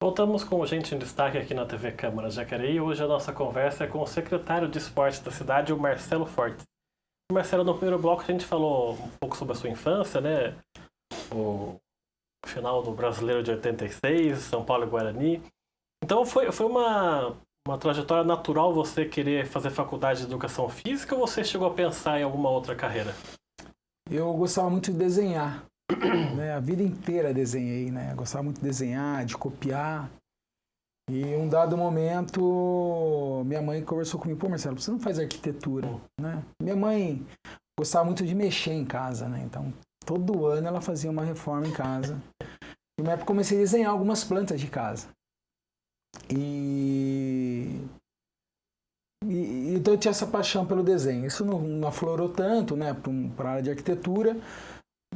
Voltamos com Gente em Destaque aqui na TV Câmara Jacareí e hoje a nossa conversa é com o secretário de Esportes da cidade, o Marcelo Fortes. Marcelo, no primeiro bloco a gente falou um pouco sobre a sua infância, né? O final do Brasileiro de 86, São Paulo e Guarani. Então foi uma trajetória natural você querer fazer faculdade de Educação Física ou você chegou a pensar em alguma outra carreira? Eu gostava muito de desenhar, né? A vida inteira desenhei, né? Eu gostava muito de desenhar, de copiar. E em um dado momento, minha mãe conversou comigo, pô, Marcelo, você não faz arquitetura, né? Minha mãe gostava muito de mexer em casa, né? Então, todo ano ela fazia uma reforma em casa. E na época comecei a desenhar algumas plantas de casa. Então eu tinha essa paixão pelo desenho. Isso não aflorou tanto, né, para a área de arquitetura.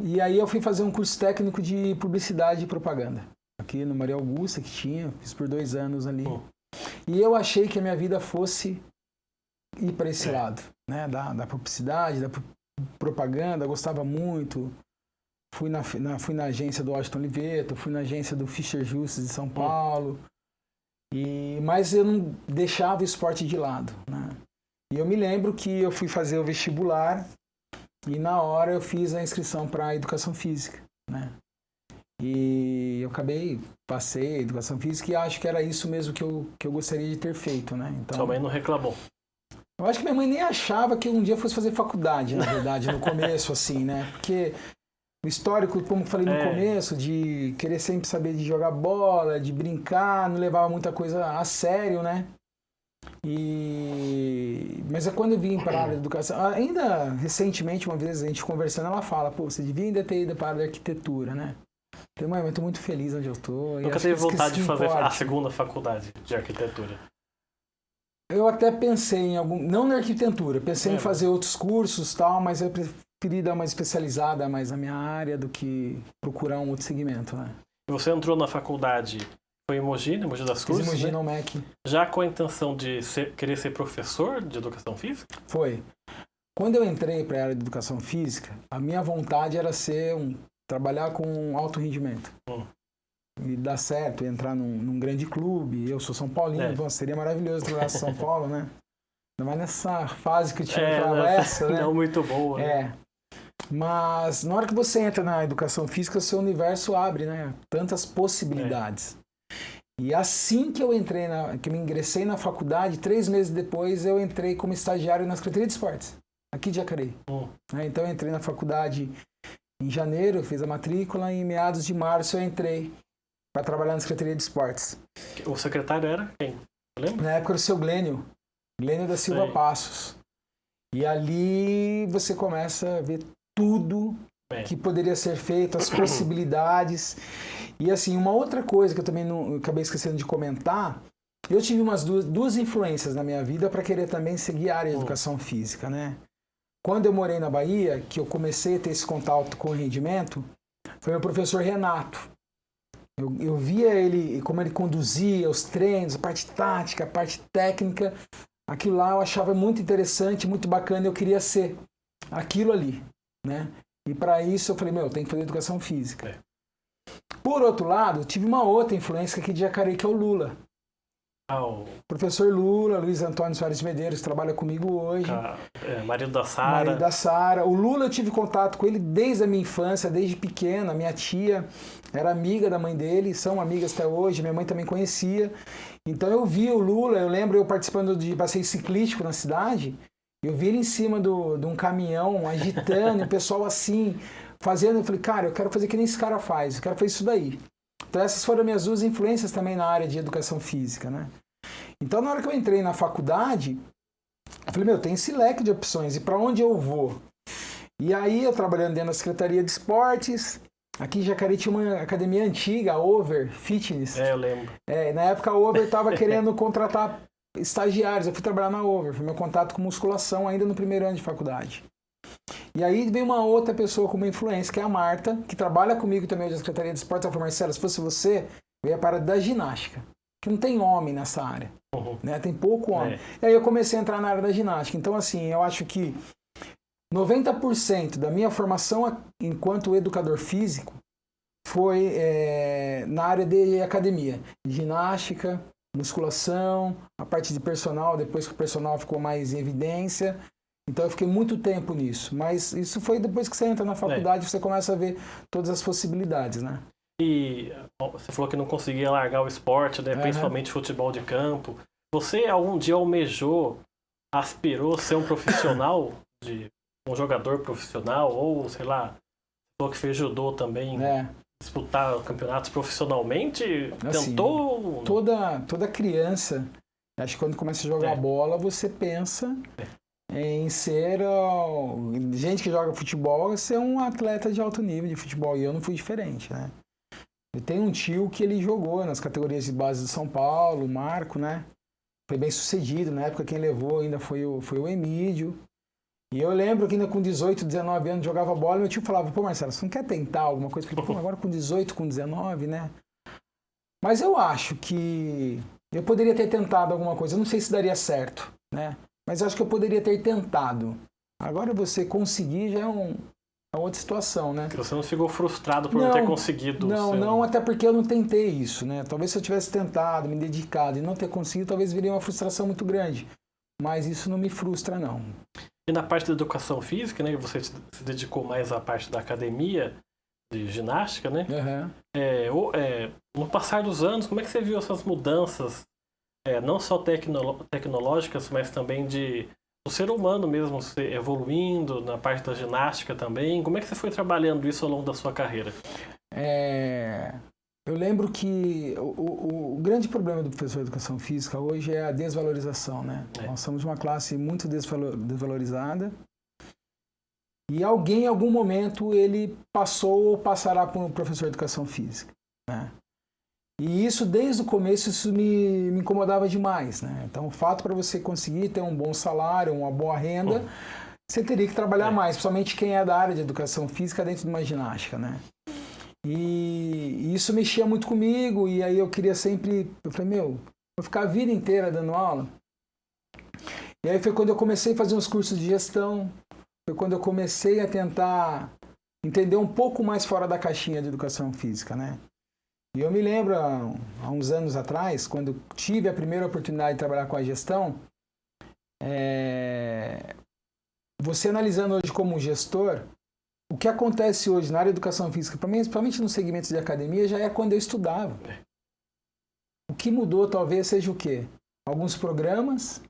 E aí eu fui fazer um curso técnico de publicidade e propaganda. Aqui no Maria Augusta, que tinha, fiz por 2 anos ali. E eu achei que a minha vida fosse ir para esse lado, né, da publicidade, da propaganda, gostava muito. Fui na agência do Washington Oliveto, fui na agência do Fischer Justus de São Paulo. Mas eu não deixava o esporte de lado, né? E eu me lembro que eu fui fazer o vestibular e na hora eu fiz a inscrição para a Educação Física, né? E eu passei a Educação Física e acho que era isso mesmo que eu gostaria de ter feito, né? Então, Sua mãe não reclamou? Eu acho que minha mãe nem achava que eu um dia fosse fazer faculdade, na verdade, no começo, assim, né? Porque o histórico, como eu falei no começo, de querer sempre saber de jogar bola, de brincar, não levava muita coisa a sério, né? Mas é quando eu vim para a área de educação, ainda recentemente, uma vez a gente conversando, ela fala, pô, você devia ainda ter ido para a área de arquitetura, né? Então, mãe, eu estou muito feliz onde eu estou. Nunca teve vontade de fazer a segunda faculdade de arquitetura? Eu até pensei em não na arquitetura, pensei em fazer outros cursos e tal, mas eu preferi dar uma especializada mais na minha área do que procurar um outro segmento, né? E você entrou na faculdade, foi em Mogi, no Mogi das Cruzes? Fiz em Mogi, né? no MEC. Já com a intenção de querer ser professor de Educação Física? Foi. Quando eu entrei para a área de Educação Física, a minha vontade era trabalhar com alto rendimento. E dar certo, entrar num grande clube. Eu sou São Paulino, então seria maravilhoso trabalhar em São Paulo, né? Ainda mais nessa fase que o time falava essa, né? Não muito boa. Né? Mas na hora que você entra na educação física, o seu universo abre, né? Tantas possibilidades. E assim que eu que eu ingressei na faculdade, 3 meses depois eu entrei como estagiário na Secretaria de Esportes, aqui de Jacareí. Então eu entrei na faculdade em janeiro, fiz a matrícula, e em meados de março eu entrei para trabalhar na Secretaria de Esportes. O secretário era quem? Lembra? Na época era o seu Glênio da Silva Passos. E ali você começa a ver tudo que poderia ser feito, as possibilidades. E assim, uma outra coisa que eu também acabei esquecendo de comentar, eu tive umas duas influências na minha vida para querer também seguir a área de educação física, né? Quando eu morei na Bahia, que eu comecei a ter esse contato com o rendimento, foi meu professor Renato. Eu via ele, como ele conduzia os treinos, a parte tática, a parte técnica. Aquilo lá eu achava muito interessante, muito bacana. Eu queria ser aquilo ali, né? E para isso eu falei, eu tenho que fazer educação física. Por outro lado, eu tive uma outra influência aqui de Jacareí, que é o Lula. O professor Lula, Luiz Antônio Soares Medeiros, que trabalha comigo hoje. Marido da Sara. Marido da Sara. O Lula, eu tive contato com ele desde a minha infância, desde pequena. Minha tia era amiga da mãe dele, são amigas até hoje, minha mãe também conhecia. Então eu vi o Lula, eu lembro eu participando de passeio ciclístico na cidade, eu vi ele em cima de um caminhão, agitando, e o pessoal assim, fazendo. Eu falei, cara, eu quero fazer que nem esse cara faz, eu quero fazer isso daí. Então essas foram minhas 2 influências também na área de educação física, né? Então na hora que eu entrei na faculdade, eu falei, tem esse leque de opções, e para onde eu vou? E aí eu trabalhando dentro da Secretaria de Esportes, aqui em Jacareí tinha uma academia antiga, a Over Fitness. Eu lembro. Na época a Over estava querendo contratar estagiários, eu fui trabalhar na Over, foi meu contato com musculação ainda no primeiro ano de faculdade. E aí veio uma outra pessoa com uma influência, que é a Marta, que trabalha comigo também da Secretaria de Esportes. Ela falou, Marcelo, se fosse você, eu ia para a da ginástica, que não tem homem nessa área, né? Tem pouco homem. E aí eu comecei a entrar na área da ginástica. Então, assim, eu acho que 90% da minha formação enquanto educador físico foi na área de academia, ginástica, musculação, a parte de personal, depois que o personal ficou mais em evidência. Então eu fiquei muito tempo nisso. Mas isso foi depois que você entra na faculdade, você começa a ver todas as possibilidades, né? E você falou que não conseguia largar o esporte, né? Principalmente futebol de campo. Você algum dia almejou, aspirou ser um profissional, um jogador profissional, ou sei lá, falou que fez judô também, disputar campeonatos profissionalmente? Assim, tentou? Toda criança, acho que quando começa a jogar bola, você pensa em ser gente que joga futebol, ser um atleta de alto nível de futebol, e eu não fui diferente, né? Eu tenho um tio que ele jogou nas categorias de base de São Paulo, o Marco, né? Foi bem sucedido, na época quem levou ainda foi o Emílio. E eu lembro que ainda com 18, 19 anos jogava bola, e meu tio falava, pô Marcelo, você não quer tentar alguma coisa? Eu falei, pô, agora com 18, com 19, né? Mas eu acho que eu poderia ter tentado alguma coisa, eu não sei se daria certo, né? Mas eu acho que eu poderia ter tentado. Agora você conseguir já é uma outra situação, né? Você não ficou frustrado por não ter conseguido? Não, até porque eu não tentei isso, né? Talvez se eu tivesse tentado, me dedicado e não ter conseguido, talvez viria uma frustração muito grande. Mas isso não me frustra, não. E na parte da educação física, né? Você se dedicou mais à parte da academia, de ginástica, né? No passar dos anos, como é que você viu essas mudanças, não só tecnológicas, mas também do ser humano mesmo evoluindo na parte da ginástica também? Como é que você foi trabalhando isso ao longo da sua carreira? Eu lembro que o grande problema do professor de educação física hoje é a desvalorização, né? Nós somos uma classe muito desvalorizada e alguém, em algum momento, ele passou ou passará por um professor de educação física, né? E isso, desde o começo, isso me incomodava demais, né? Então, o fato para você conseguir ter um bom salário, uma boa renda, você teria que trabalhar mais, principalmente quem é da área de educação física dentro de uma ginástica, né? E isso mexia muito comigo, e aí eu falei, vou ficar a vida inteira dando aula? E aí foi quando eu comecei a fazer uns cursos de gestão, foi quando eu comecei a tentar entender um pouco mais fora da caixinha de educação física, né? E eu me lembro, há uns anos atrás, quando tive a primeira oportunidade de trabalhar com a gestão, você analisando hoje como gestor, o que acontece hoje na área de educação física, principalmente nos segmentos de academia, já é quando eu estudava. O que mudou talvez seja o quê? Alguns programas,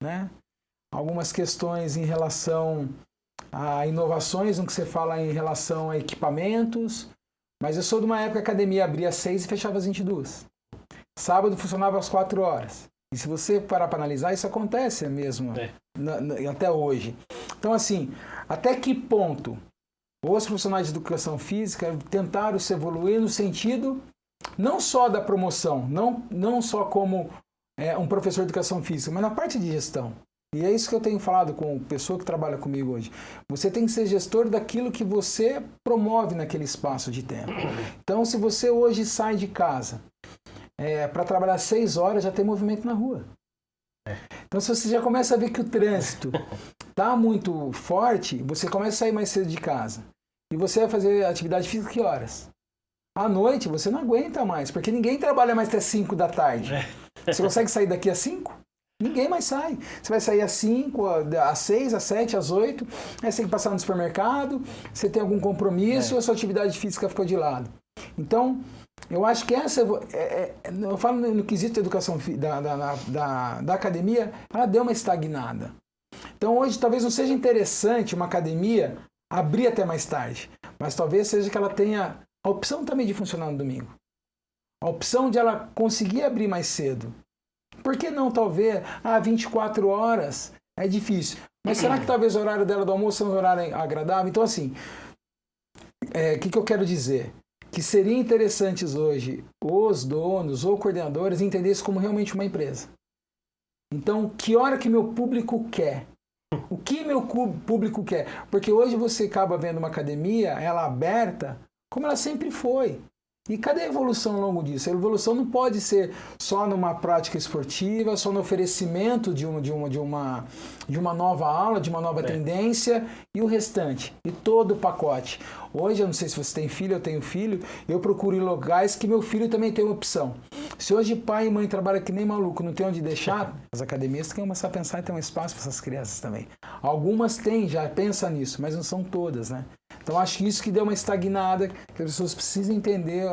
né? Algumas questões em relação a inovações, no que você fala em relação a equipamentos. Mas eu sou de uma época que a academia abria às 6 e fechava às 22. Sábado funcionava às 4 horas. E se você parar para analisar, isso acontece mesmo até hoje. Então, assim, até que ponto os profissionais de educação física tentaram se evoluir no sentido não só da promoção, não só como um professor de educação física, mas na parte de gestão. E é isso que eu tenho falado com a pessoa que trabalha comigo hoje. Você tem que ser gestor daquilo que você promove naquele espaço de tempo. Então, se você hoje sai de casa para trabalhar 6 horas, já tem movimento na rua. Então, se você já começa a ver que o trânsito está muito forte, você começa a sair mais cedo de casa. E você vai fazer atividade física que horas? À noite, você não aguenta mais, porque ninguém trabalha mais até 5 da tarde. Você consegue sair daqui às 5? Ninguém mais sai. Você vai sair às 5, às 6, às 7, às 8. Aí você tem que passar no supermercado, você tem algum compromisso, a sua atividade física ficou de lado. Então, eu acho que eu falo no quesito da educação da academia, ela deu uma estagnada. Então, hoje, talvez não seja interessante uma academia abrir até mais tarde, mas talvez seja que ela tenha a opção também de funcionar no domingo. A opção de ela conseguir abrir mais cedo. Por que não, talvez, 24 horas é difícil. Mas será que talvez o horário dela do almoço é um horário agradável? Então, assim, o que eu quero dizer? Que seria interessante hoje os donos ou coordenadores entenderem isso como realmente uma empresa. Então, que hora que meu público quer? O que meu público quer? Porque hoje você acaba vendo uma academia, ela aberta, como ela sempre foi. E cadê a evolução ao longo disso? A evolução não pode ser só numa prática esportiva, só no oferecimento de uma nova aula, de uma nova tendência e o restante, e todo o pacote. Hoje, eu não sei se você tem filho, eu tenho filho, eu procuro em locais que meu filho também tem opção. Se hoje pai e mãe trabalham que nem maluco, não tem onde deixar, as academias têm que começar a pensar em ter um espaço para essas crianças também. Algumas têm, já pensam nisso, mas não são todas, né? Então, acho que isso que deu uma estagnada, que as pessoas precisam entender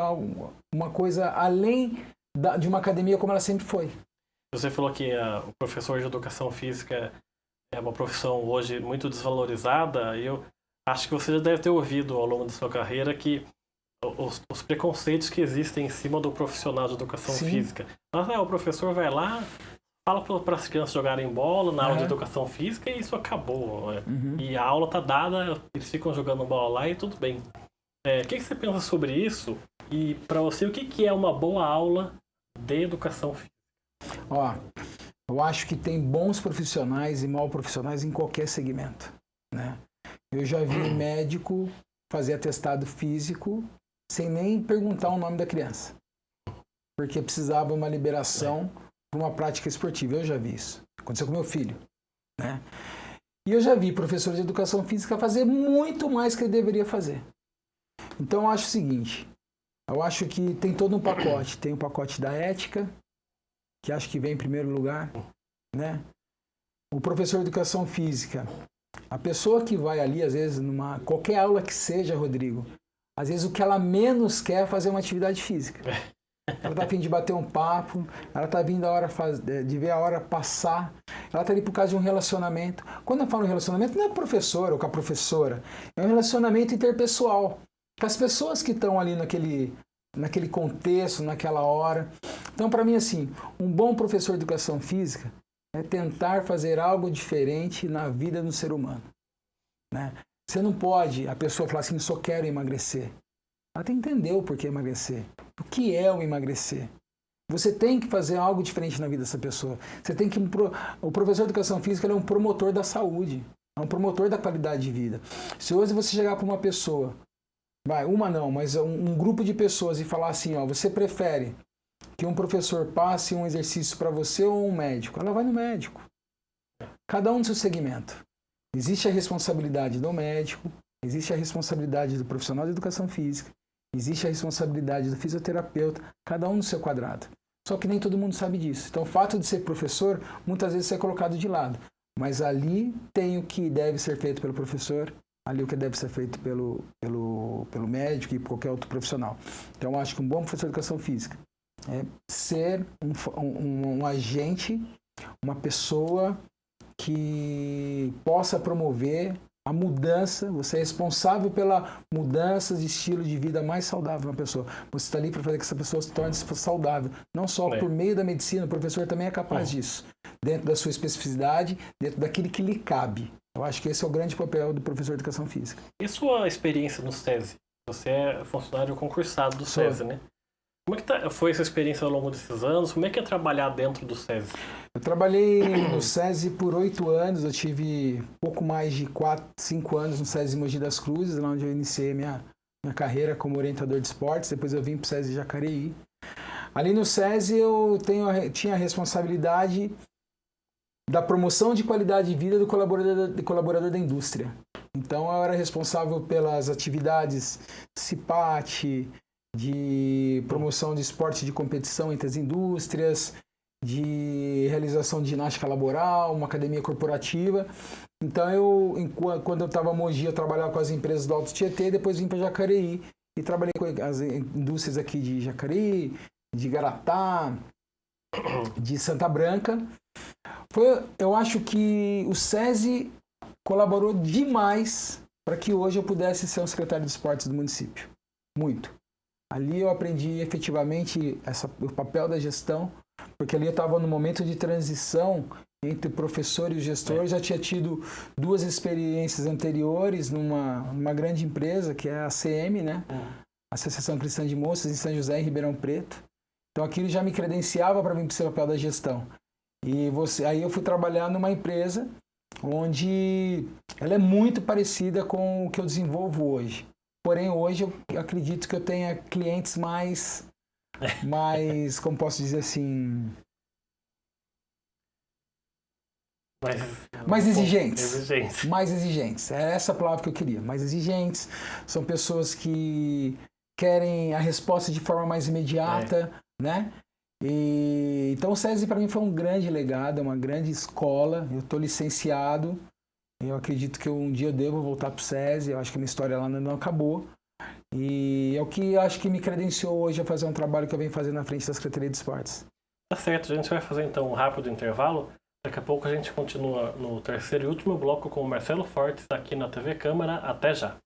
uma coisa além de uma academia como ela sempre foi. Você falou que o professor de educação física é uma profissão hoje muito desvalorizada, e eu acho que você já deve ter ouvido ao longo da sua carreira que os preconceitos que existem em cima do profissional de educação física. Mas o professor vai lá, fala para as crianças jogarem bola na aula de educação física e isso acabou. Né? E a aula está dada, eles ficam jogando bola lá e tudo bem. O que você pensa sobre isso? E para você, o que é uma boa aula de educação física? Eu acho que tem bons profissionais e maus profissionais em qualquer segmento. Né? Eu já vi médico fazer atestado físico sem nem perguntar o nome da criança. Porque precisava uma liberação para uma prática esportiva. Eu já vi isso. Aconteceu com meu filho. Né? E eu já vi professor de educação física fazer muito mais que ele deveria fazer. Então eu acho o seguinte, eu acho que tem todo um pacote. Tem o pacote da ética, que acho que vem em primeiro lugar. Né? O professor de educação física, a pessoa que vai ali, às vezes, qualquer aula que seja, Rodrigo, às vezes o que ela menos quer é fazer uma atividade física. Ela está a fim de bater um papo, ela está vindo de ver a hora passar, ela está ali por causa de um relacionamento. Quando eu falo relacionamento, não é com o professor ou com a professora, é um relacionamento interpessoal, com as pessoas que estão ali naquele contexto, naquela hora. Então, para mim, assim, um bom professor de educação física é tentar fazer algo diferente na vida do ser humano. Né? Você não pode, a pessoa falar assim, só quero emagrecer. Ela tem que entender o porquê emagrecer. O que é o emagrecer? Você tem que fazer algo diferente na vida dessa pessoa. Você tem que o professor de educação física ele é um promotor da saúde, é um promotor da qualidade de vida. Se hoje você chegar para uma pessoa, mas um grupo de pessoas e falar assim, você prefere que um professor passe um exercício para você ou um médico? Ela vai no médico. Cada um no seu segmento. Existe a responsabilidade do médico, existe a responsabilidade do profissional de educação física, existe a responsabilidade do fisioterapeuta, cada um no seu quadrado. Só que nem todo mundo sabe disso. Então, o fato de ser professor, muitas vezes é colocado de lado. Mas ali tem o que deve ser feito pelo professor, ali o que deve ser feito pelo médico e qualquer outro profissional. Então, eu acho que um bom professor de educação física é ser um agente, uma pessoa que possa promover a mudança. Você é responsável pela mudança de estilo de vida mais saudável de uma pessoa. Você está ali para fazer que essa pessoa se torne saudável. Não só por meio da medicina, o professor também é capaz disso. Dentro da sua especificidade, dentro daquilo que lhe cabe. Eu acho que esse é o grande papel do professor de educação física. E sua experiência no SESI? Você é funcionário concursado do SESI, né? Como é que foi essa experiência ao longo desses anos? Como é que é trabalhar dentro do SESI? Eu trabalhei no SESI por 8 anos. Eu tive pouco mais de 4, 5 anos no SESI Mogi das Cruzes, lá onde eu iniciei minha carreira como orientador de esportes. Depois eu vim para o SESI Jacareí. Ali no SESI eu tinha a responsabilidade da promoção de qualidade de vida do colaborador da indústria. Então eu era responsável pelas atividades CIPAT, de promoção de esporte de competição entre as indústrias, de realização de ginástica laboral, uma academia corporativa. Então, quando eu estava em Mogi, eu trabalhava com as empresas do Alto Tietê, depois vim para Jacareí e trabalhei com as indústrias aqui de Jacareí, de Garatá, de Santa Branca. Eu acho que o SESI colaborou demais para que hoje eu pudesse ser um secretário de esportes do município. Muito. Ali eu aprendi efetivamente o papel da gestão, porque ali eu estava no momento de transição entre o professor e o gestor. Já tinha tido 2 experiências anteriores numa grande empresa, que é a ACM, né? Associação Cristã de Moças, em São José, em Ribeirão Preto. Então aquilo já me credenciava para mim para ser o papel da gestão. Aí eu fui trabalhar numa empresa onde ela é muito parecida com o que eu desenvolvo hoje. Porém, hoje eu acredito que eu tenha clientes mais, como posso dizer assim, mais exigentes. Mais exigentes. É essa a palavra que eu queria. Mais exigentes. São pessoas que querem a resposta de forma mais imediata, né? Então o SESI para mim foi um grande legado, uma grande escola. Eu estou licenciado. Eu acredito que um dia eu devo voltar para o SESI. Eu acho que a minha história lá não acabou. E é o que acho que me credenciou hoje a fazer um trabalho que eu venho fazendo na frente da Secretaria de Esportes. Tá certo, a gente vai fazer então um rápido intervalo. Daqui a pouco a gente continua no terceiro e último bloco com o Marcelo Fortes aqui na TV Câmara. Até já!